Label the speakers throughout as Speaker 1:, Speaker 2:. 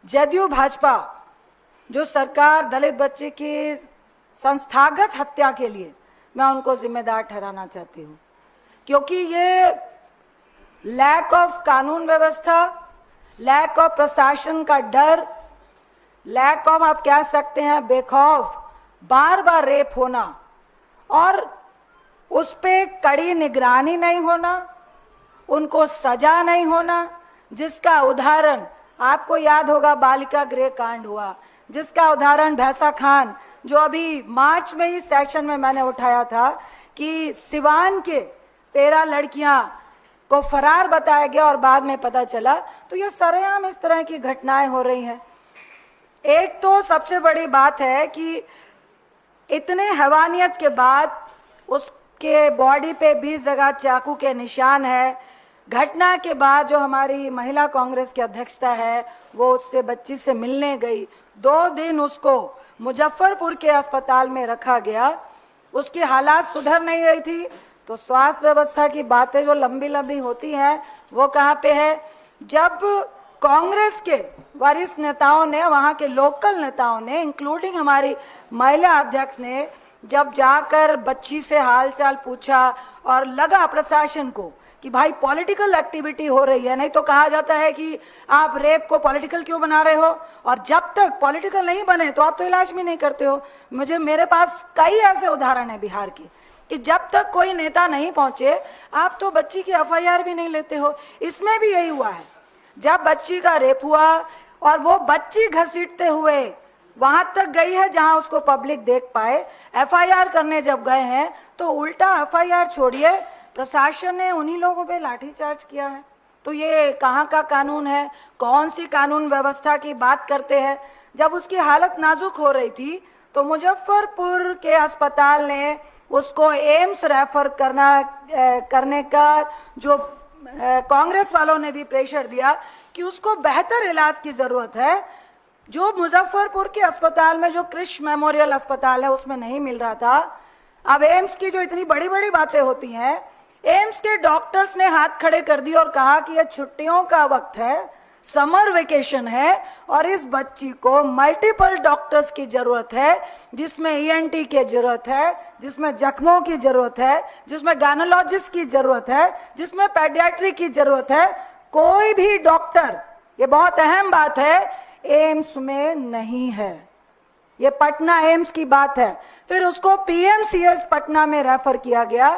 Speaker 1: जदयू भाजपा जो सरकार दलित बच्चे की संस्थागत हत्या के लिए मैं उनको जिम्मेदार ठहराना चाहती हूँ, क्योंकि ये लैक ऑफ कानून व्यवस्था, लैक ऑफ प्रशासन का डर, लैक ऑफ आप कह सकते हैं बेखौफ बार बार रेप होना और उस पे कड़ी निगरानी नहीं होना, उनको सजा नहीं होना, जिसका उदाहरण आपको याद होगा बालिका गृह कांड हुआ, जिसका उदाहरण भैंसा खान जो अभी मार्च में ही सेशन में मैंने उठाया था कि सिवान के 13 लड़कियां को फरार बताया गया और बाद में पता चला। तो ये सरेआम इस तरह की घटनाएं हो रही हैं। एक तो सबसे बड़ी बात है कि इतने हैवानियत के बाद उसके बॉडी पे 20 जगह चाकू के निशान है। घटना के बाद जो हमारी महिला कांग्रेस की अध्यक्षता है वो उससे बच्ची से मिलने गई, 2 दिन उसको मुजफ्फरपुर के अस्पताल में रखा गया, उसकी हालात सुधर नहीं रही थी। तो स्वास्थ्य व्यवस्था की बातें जो लंबी लंबी होती हैं वो कहाँ पे है? जब कांग्रेस के वरिष्ठ नेताओं ने, वहां के लोकल नेताओं ने, इंक्लूडिंग हमारी महिला अध्यक्ष ने जब जाकर बच्ची से हालचाल पूछा और लगा प्रशासन को कि भाई पॉलिटिकल एक्टिविटी हो रही है, नहीं तो कहा जाता है कि आप रेप को पॉलिटिकल क्यों बना रहे हो, और जब तक पॉलिटिकल नहीं बने तो आप तो इलाज भी नहीं करते हो। मेरे पास कई ऐसे उदाहरण है बिहार के कि जब तक कोई नेता नहीं पहुंचे आप तो बच्ची की एफआईआर भी नहीं लेते हो। इसमें भी यही हुआ है, जब बच्ची का रेप हुआ और वो बच्ची घसीटते हुए वहां तक गई है जहां उसको पब्लिक देख पाए, एफआईआर करने जब गए हैं तो उल्टा एफआईआर छोड़िए प्रशासन ने उन्हीं लोगों पे लाठीचार्ज किया है। तो ये कहाँ का कानून है? कौन सी कानून व्यवस्था की बात करते हैं? जब उसकी हालत नाजुक हो रही थी तो मुजफ्फरपुर के अस्पताल ने उसको एम्स रेफर करने का जो कांग्रेस वालों ने भी प्रेशर दिया कि उसको बेहतर इलाज की जरूरत है, जो मुजफ्फरपुर के अस्पताल में जो क्रिश मेमोरियल अस्पताल है उसमें नहीं मिल रहा था। अब एम्स की जो इतनी बड़ी बड़ी बातें होती हैं, एम्स के डॉक्टर्स ने हाथ खड़े कर दिए और कहा कि यह छुट्टियों का वक्त है, समर वेकेशन है और इस बच्ची को मल्टीपल डॉक्टर्स की जरूरत है, जिसमें ईएनटी की जरूरत है, जिसमें जख्मों की जरूरत है, जिसमें गायनोलॉजिस्ट की जरूरत है, जिसमें पेडियाट्रिक की जरूरत है। कोई भी डॉक्टर, ये बहुत अहम बात है, एम्स में नहीं है। ये पटना एम्स की बात है। फिर उसको पीएमसीएच पटना में रेफर किया गया।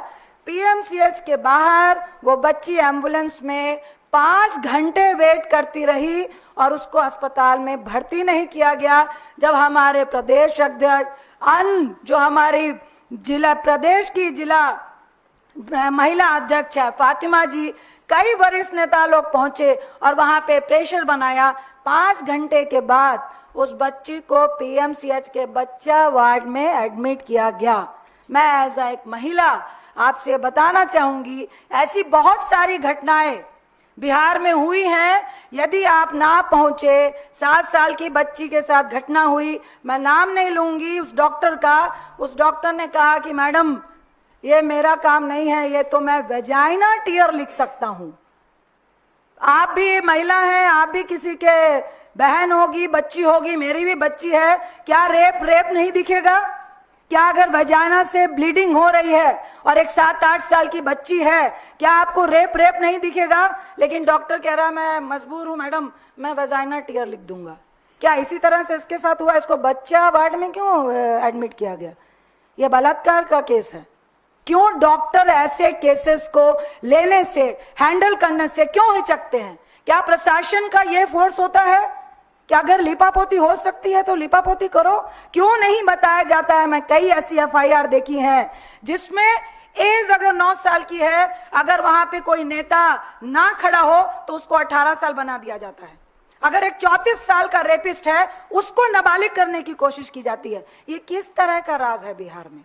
Speaker 1: पीएमसीएच के बाहर वो बच्ची एम्बुलेंस में 5 घंटे वेट करती रही और उसको अस्पताल में भर्ती नहीं किया गया। जब हमारे प्रदेश अध्यक्ष जो हमारी प्रदेश की जिला महिला अध्यक्ष है फातिमा जी, कई वरिष्ठ नेता लोग पहुंचे और वहां पे प्रेशर बनाया। 5 घंटे के बाद उस बच्ची को पीएमसीएच के बच्चा वार्ड में एडमिट किया गया। मैं एज एक महिला आपसे बताना चाहूंगी, ऐसी बहुत सारी घटनाएं बिहार में हुई हैं। यदि आप ना पहुंचे, 7 साल की बच्ची के साथ घटना हुई, मैं नाम नहीं लूंगी उस डॉक्टर का। उस डॉक्टर ने कहा कि मैडम ये मेरा काम नहीं है, ये तो मैं वेजाइना टीयर लिख सकता हूं। आप भी महिला हैं, आप भी किसी के बहन होगी, बच्ची होगी, मेरी भी बच्ची है, क्या रेप नहीं दिखेगा? क्या अगर वजाना से ब्लीडिंग हो रही है और एक 7-8 साल की बच्ची है, क्या आपको रेप नहीं दिखेगा? लेकिन डॉक्टर कह रहा है मैं मजबूर हूं मैडम, मैं वजाइना टीयर लिख दूंगा। क्या इसी तरह से इसके साथ हुआ? इसको बच्चा वार्ड में क्यों एडमिट किया गया? यह बलात्कार का केस है। क्यों डॉक्टर ऐसे केसेस को लेने से, हैंडल करने से क्यों हिचकते हैं? क्या प्रशासन का यह फोर्स होता है कि अगर लिपापोती हो सकती है तो लिपापोती करो? क्यों नहीं बताया जाता है? मैं कई ऐसी एफआईआर देखी हैं जिसमें एज अगर 9 साल की है, अगर वहां पे कोई नेता ना खड़ा हो तो उसको 18 साल बना दिया जाता है। अगर एक 34 साल का रेपिस्ट है उसको नाबालिग करने की कोशिश की जाती है। ये किस तरह का राज है बिहार में?